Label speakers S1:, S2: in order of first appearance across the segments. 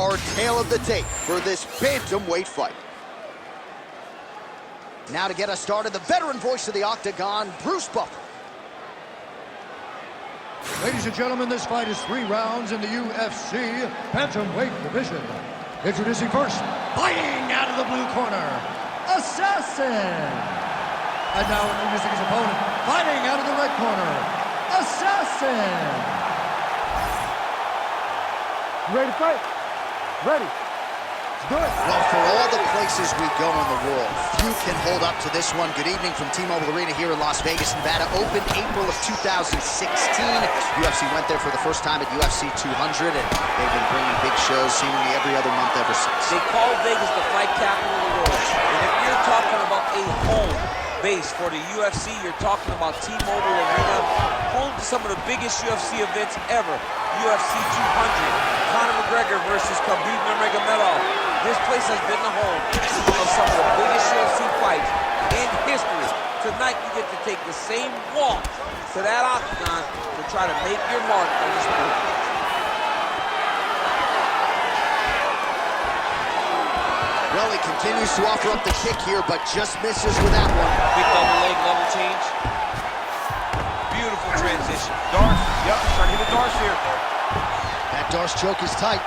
S1: Our tale of the tape for this bantamweight fight. Now to get us started, the veteran voice of the Octagon, Bruce Buffer.
S2: Ladies and gentlemen, this fight is 3 rounds in the UFC bantamweight division. Introducing first, fighting out of the blue corner, Assassin. And now introducing his opponent, fighting out of the red corner, Assassin.
S3: You ready to fight? Ready. Let's do it.
S1: Well, for all the places we go in the world, few can hold up to this one. Good evening from T-Mobile Arena here in Las Vegas, Nevada. Opened April of 2016. UFC went there for the first time at UFC 200, and they've been bringing big shows seemingly every other month ever since.
S4: They call Vegas the fight capital of the world. And if you're talking about a home base for the UFC, you're talking about T-Mobile Arena, home to some of the biggest UFC events ever. UFC 200. Conor McGregor versus Khabib Nurmagomedov. This place has been the home of some of the biggest UFC fights in history. Tonight you get to take the same walk to that octagon to try to make your mark on the sport.
S1: Well, he continues to offer up the kick here, but just misses with that one.
S4: Big double leg level change. Beautiful transition. Darce, yep, trying to hit a Darce here.
S1: That Darce choke is tight.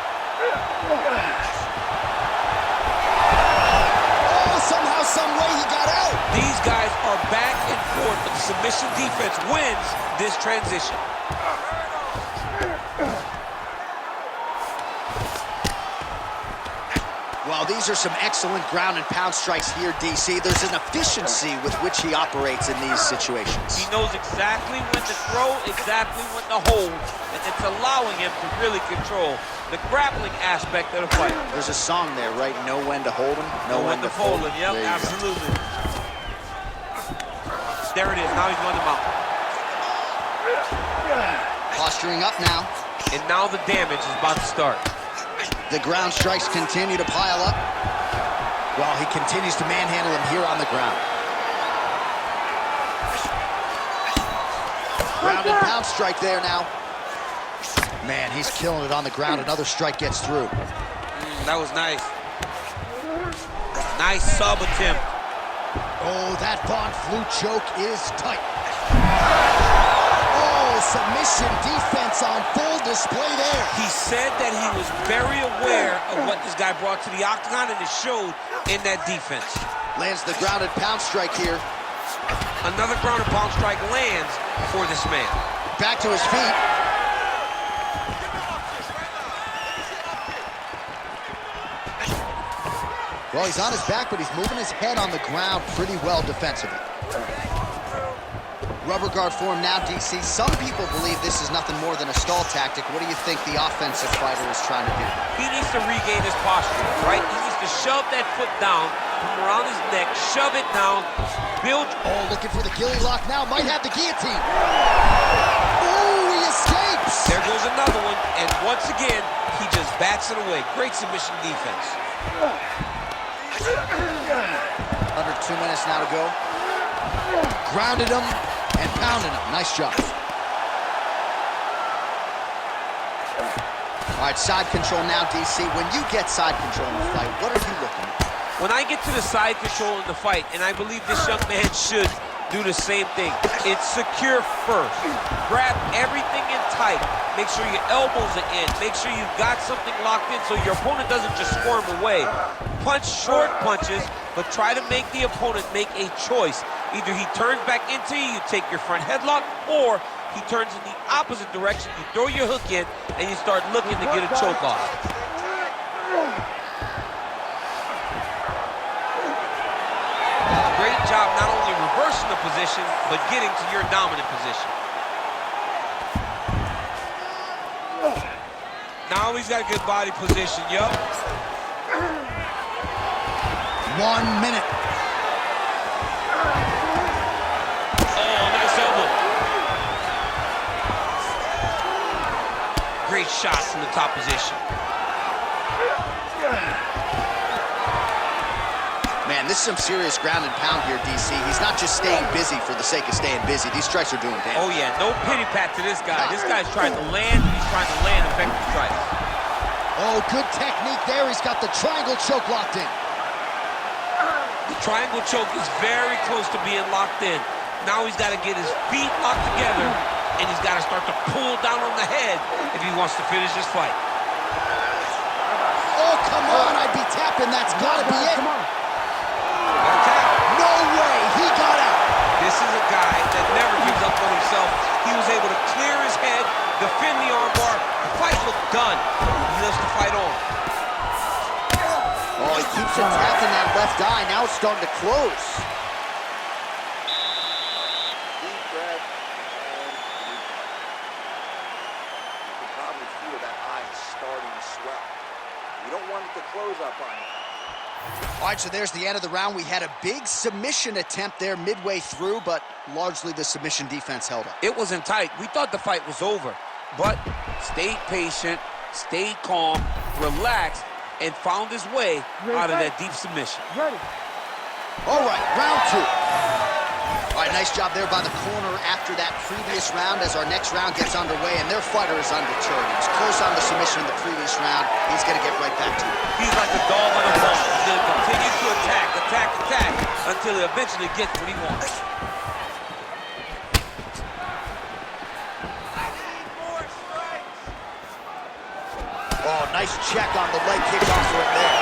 S1: Oh, somehow, some way he got out.
S4: These guys are back and forth, but the submission defense wins this transition.
S1: Well, these are some excellent ground and pound strikes here, DC. There's an efficiency with which he operates in these situations.
S4: He knows exactly when to throw, exactly when to hold, and it's allowing him to really control the grappling aspect of the fight.
S1: There's a song there, right? Know when to hold him, know when to fold him.
S4: Yep, absolutely. There it is. Now he's going to mount.
S1: Posturing up now.
S4: And now the damage is about to start.
S1: The ground strikes continue to pile up. Well, he continues to manhandle him here on the ground. Ground and pound strike there now. Man, he's killing it on the ground. Another strike gets through.
S4: That was nice. Nice sub attempt.
S1: Oh, that Von Flue choke is tight. Oh, submission defense on full display there.
S4: He said that he was very aware of what this guy brought to the octagon, and it showed in that defense.
S1: Lands the ground and pound strike here.
S4: Another ground and pound strike lands for this man.
S1: Back to his feet. Well, he's on his back, but he's moving his head on the ground pretty well defensively. Rubber guard for him now, DC. Some people believe this is nothing more than a stall tactic. What do you think the offensive fighter is trying to do?
S4: He needs to regain his posture, right? He needs to shove that foot down from around his neck, shove it down, build.
S1: Oh, looking for the ghillie lock now. Might have the guillotine. Oh, he escapes.
S4: There goes another one, and once again, he just bats it away. Great submission defense.
S1: Under 2 minutes now to go. Grounded him and pounded him. Nice job. All right, side control now, DC. When you get side control in the fight, what are you looking at?
S4: When I get to the side control in the fight, and I believe this young man should do the same thing, it's secure first. Grab everything in tight. Make sure your elbows are in. Make sure you've got something locked in so your opponent doesn't just squirm away. Punch short punches, but try to make the opponent make a choice. Either he turns back into you, you take your front headlock, or he turns in the opposite direction, you throw your hook in, and you start looking to get a choke off. Great job not only reversing the position, but getting to your dominant position. Now he's got a good body position, yup.
S1: 1 minute.
S4: Oh, nice elbow. Great shots from the top position.
S1: Man, this is some serious ground and pound here, DC. He's not just staying busy for the sake of staying busy. These strikes are doing damage.
S4: Oh, yeah, no pity pat to this guy. This guy's trying to land, and he's trying to land effective strikes.
S1: Oh, good technique there. He's got the triangle choke locked in.
S4: The triangle choke is very close to being locked in. Now he's got to get his feet locked together, and he's got to start to pull down on the head if he wants to finish this fight.
S1: Oh, come on. I'd be tapping. That's got to be it.
S3: Come on.
S1: No way. He got out.
S4: This is a guy that never gives up on himself. He was able to clear his head, defend the armbar. The fight looked done. He loves to fight on.
S1: Oh, he keeps attacking that left eye. Now it's starting to close.
S5: Deep breath and breathe. You can probably feel that eye starting to swell. You don't want it to close up on you.
S1: All right, so there's the end of the round. We had a big submission attempt there midway through, but largely the submission defense held up.
S4: It wasn't tight. We thought the fight was over, but stayed patient, stayed calm, relaxed, and found his way out of that deep submission.
S3: Ready.
S1: All right, round two. All right, nice job there by the corner after that previous round as our next round gets underway, and their fighter is undeterred. He was close on the submission in the previous round. He's going to get right back to it.
S4: He's like a dog on a ball. He's going to continue to attack until he eventually gets what he wants.
S1: Oh, nice check on the leg kick off right there.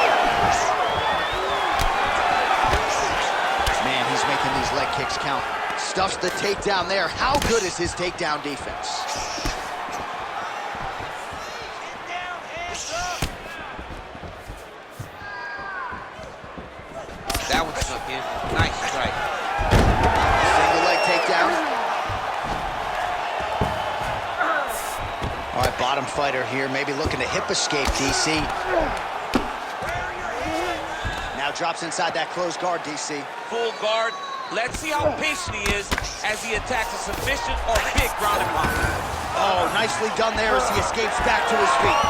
S1: Man, he's making these leg kicks count. Stuffs the takedown there. How good is his takedown defense?
S4: That one snuck in. Nice strike.
S1: Single leg takedown. All right, bottom fighter here, maybe looking to hip escape, DC. Now drops inside that closed guard, DC.
S4: Full guard. Let's see how patient he is as he attacks a submission or big ground and pound.
S1: Oh, nicely done there as he escapes back to his feet.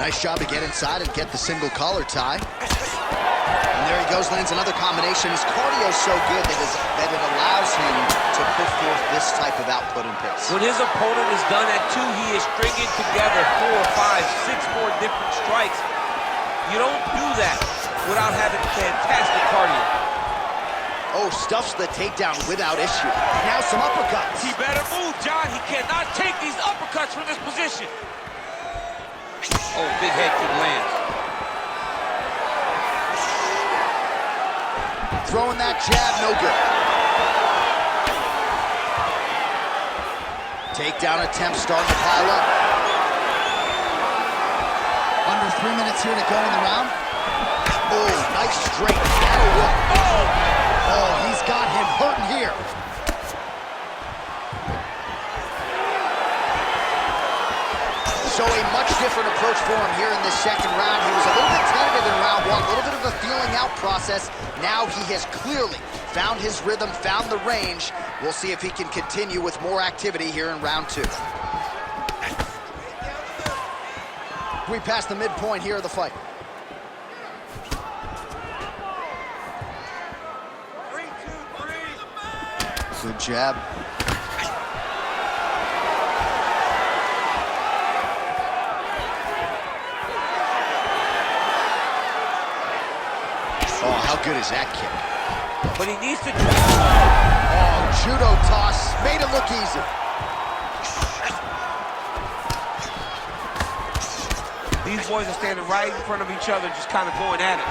S1: Nice job to get inside and get the single collar tie. And there he goes, lands another combination. His cardio's so good that it allows him to put forth this type of output and pace.
S4: When his opponent is done at 2, he is stringing together 4, 5, 6 more different strikes. You don't do that without having fantastic cardio.
S1: Oh, stuffs the takedown without issue. Now some uppercuts.
S4: He better move, John. He cannot take these uppercuts from this position. Oh, big head kick lands.
S1: Throwing that jab, no good. Takedown attempt starting to pile up. Under 3 minutes here to go in the round. Oh, nice straight shadow whip. Oh, he's got him hurting here. So a much different approach for him here in this second round. He was a little bit tentative in round one, a little bit of a feeling out process. Now he has clearly found his rhythm, found the range. We'll see if he can continue with more activity here in round two. We passed the midpoint here of the fight.
S5: 3, 2, 3.
S1: Good jab. Oh, how good is that kick?
S4: But he needs to...
S1: Oh, judo toss. Made it look easy.
S4: These boys are standing right in front of each other, just kind of going at it.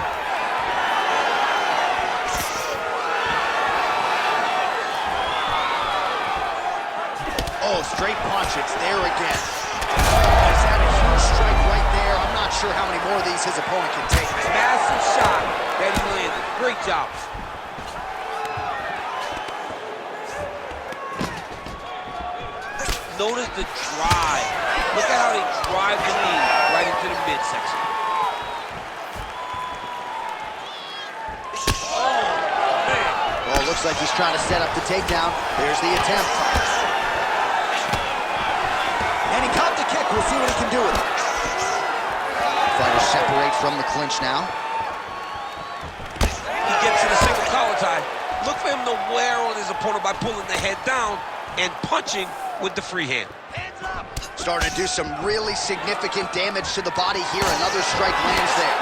S1: Oh, straight punch. It's there again. Oh, he's had a huge strike right there. I'm not sure how many more of these his opponent can take.
S4: Massive shot that he landed. Great job. Notice the drive. Look at how they drive the knee right into the midsection. Oh, man.
S1: Well, it looks like he's trying to set up the takedown. There's the attempt. And he caught the kick. We'll see what he can do with it. Fighters separate from the clinch now.
S4: He gets to the single collar tie. Look for him to wear on his opponent by pulling the head down and punching with the free hand.
S5: Hands up!
S1: Starting to do some really significant damage to the body here. Another strike lands there.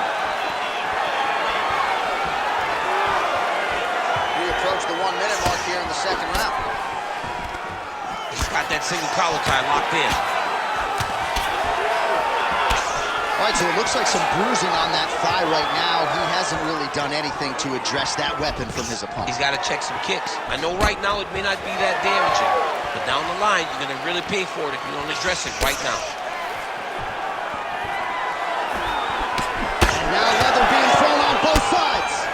S1: We approach the 1 minute mark here in the second round.
S4: He's got that single collar tie locked in.
S1: All right, so it looks like some bruising on that thigh right now. He hasn't really done anything to address that weapon from his opponent.
S4: He's got to check some kicks. I know right now it may not be that damaging, but down the line, you're going to really pay for it if you don't address it right now.
S1: And now leather being thrown on both sides.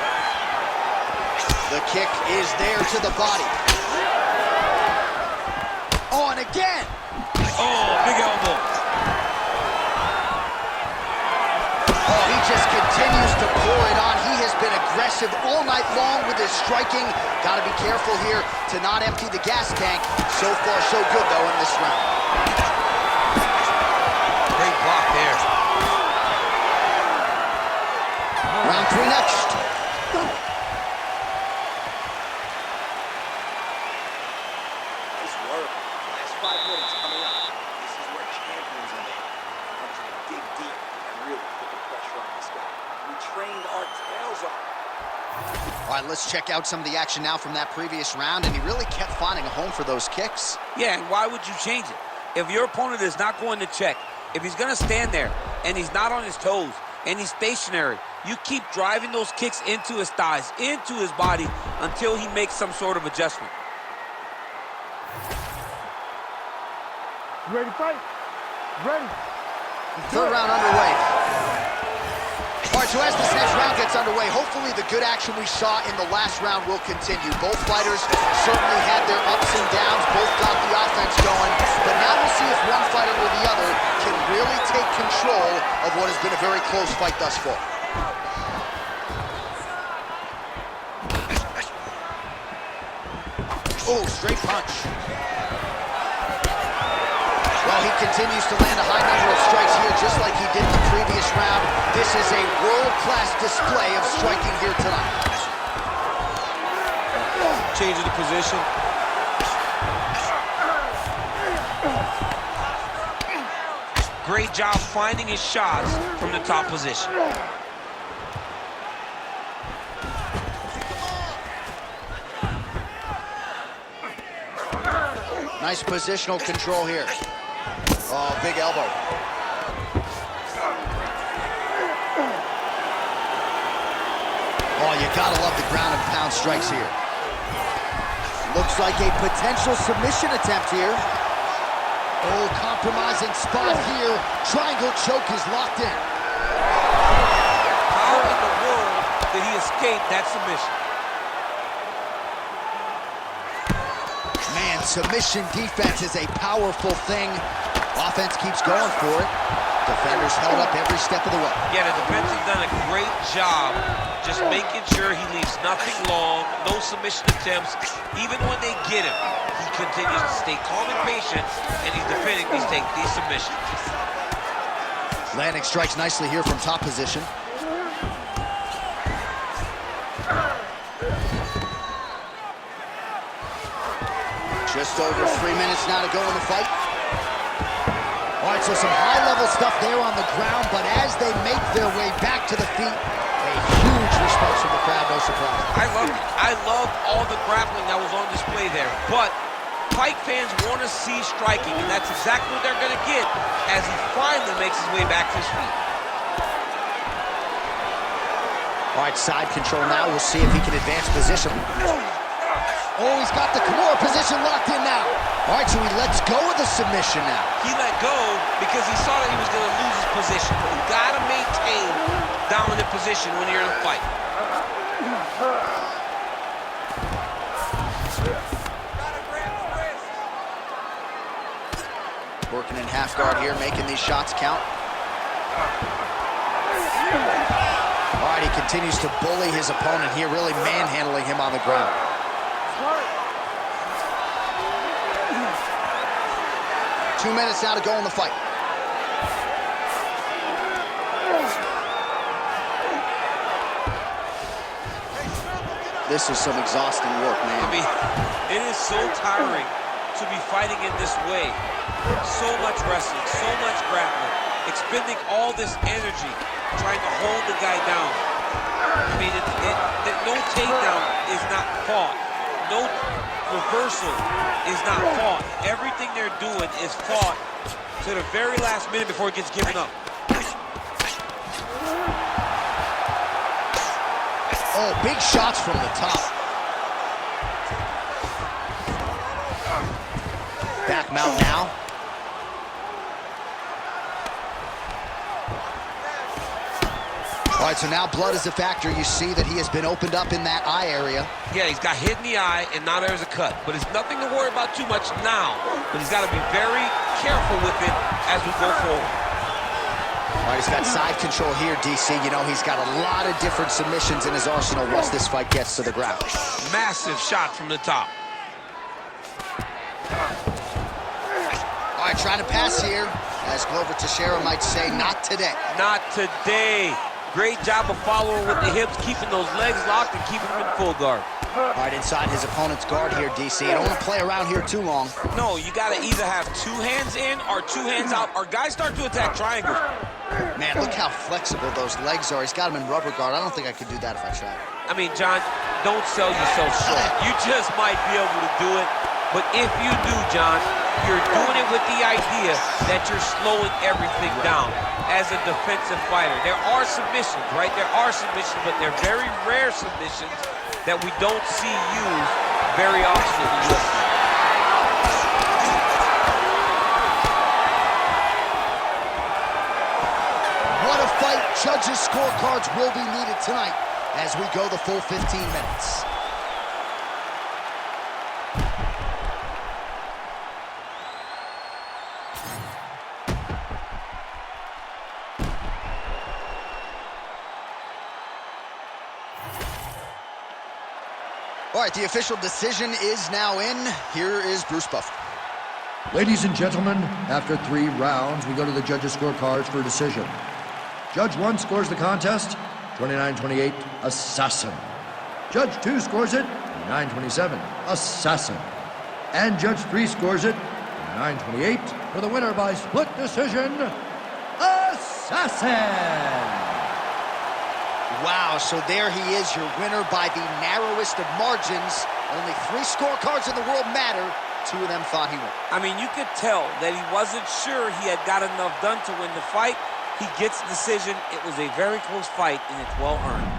S1: The kick is there to the body. Oh, and again.
S4: Oh, big elbow.
S1: Oh, he just continues to pour it on. He has been aggressive all night long with his striking. Got to be careful here to not empty the gas tank. So far, so good, though, in this round.
S4: Great block there.
S1: Round 3 next.
S5: Nice work. Last 5 minutes coming up. This is where champions are made. I want you to dig deep and really put the pressure on this guy. We trained our tails off.
S1: All right, let's check out some of the action now from that previous round, and he really kept finding a home for those kicks.
S6: Yeah, and why would you change it? If your opponent is not going to check, if he's going to stand there and he's not on his toes and he's stationary, you keep driving those kicks into his thighs, into his body, until he makes some sort of adjustment.
S3: You ready to fight? Ready.
S1: Third round underway. All right, so as this next round gets underway, hopefully the good action we saw in the last round will continue. Both fighters certainly had their ups and downs. Both got the offense going. But now we'll see if one fighter or the other can really take control of what has been a very close fight thus far. Oh, straight punch. Well, he continues to land a high number of strikes here, just like he did in the previous round. This is a world-class display of striking here tonight.
S6: Changing the position.
S4: Great job finding his shots from the top position.
S1: Nice positional control here. Oh, big elbow. Oh, you gotta love the ground and pound strikes here. Looks like a potential submission attempt here. Oh, compromising spot here. Triangle choke is locked in.
S6: How in the world did he escape that submission?
S1: Man, submission defense is a powerful thing. Offense keeps going for it. Defenders held up every step of the way.
S4: Yeah, the defense has done a great job just making sure he leaves nothing long, no submission attempts. Even when they get him, he continues to stay calm and patient, and he's defending these submissions.
S1: Landing strikes nicely here from top position. Just over 3 minutes now to go in the fight. All right, so some high-level stuff there on the ground, but as they make their way back to the feet, a huge response from the crowd, no surprise.
S4: I loved it. I loved all the grappling that was on display there, but Pike fans want to see striking, and that's exactly what they're going to get as he finally makes his way back to his feet.
S1: All right, side control now. We'll see if he can advance position. Oh, he's got the Kimura position locked in now. All right, so he lets go of the submission now.
S4: He let go because he saw that he was going to lose his position. You got to maintain dominant position when you're in a fight.
S1: Working in half guard here, making these shots count. All right, he continues to bully his opponent here, really manhandling him on the ground. 2 minutes now to go in the fight.
S4: This is some exhausting work, man.
S6: I mean, it is so tiring
S4: to be fighting in this way. So much wrestling, so much grappling, expending all this energy trying to hold the guy down. I mean, no takedown is not fought. No reversal is not fought. Everything they're doing is fought to the very last minute before it gets given up.
S1: Oh, big shots from the top. Back mount now. All right, so now blood is a factor. You see that he has been opened up in that eye area.
S4: Yeah, he's got hit in the eye, and now there's a cut. But it's nothing to worry about too much now. But he's got to be very careful with it as we go forward.
S1: All right, he's got side control here, DC. You know, he's got a lot of different submissions in his arsenal once this fight gets to the ground.
S4: Massive shot from the top.
S1: All right, trying to pass here. As Glover Teixeira might say, not today.
S4: Not today. Great job of following with the hips, keeping those legs locked and keeping them in full guard.
S1: All right, inside his opponent's guard here, DC. You don't want to play around here too long.
S4: No, you got to either have two hands in or two hands out, or guys start to attack triangles.
S1: Man, look how flexible those legs are. He's got him in rubber guard. I don't think I could do that if I tried.
S4: I mean, John, don't sell yourself short. You just might be able to do it. But if you do, John, you're doing it with the idea that you're slowing everything down as a defensive fighter. There are submissions, right? There are submissions, but they're very rare submissions that we don't see used very often in the UFC.
S1: What a fight. Judges' scorecards will be needed tonight as we go the full 15 minutes. All right, the official decision is now in. Here is Bruce Buffer.
S2: Ladies and gentlemen, after 3 rounds, we go to the judges' scorecards for a decision. Judge 1 scores the contest, 29-28, Assassin. Judge 2 scores it, 29-27, Assassin. And Judge 3 scores it, 29-28, for the winner by split decision, Assassin!
S1: Wow, so there he is, your winner by the narrowest of margins. Only 3 scorecards in the world matter. 2 of them thought he won.
S4: I mean, you could tell that he wasn't sure he had got enough done to win the fight. He gets the decision. It was a very close fight, and it's well earned.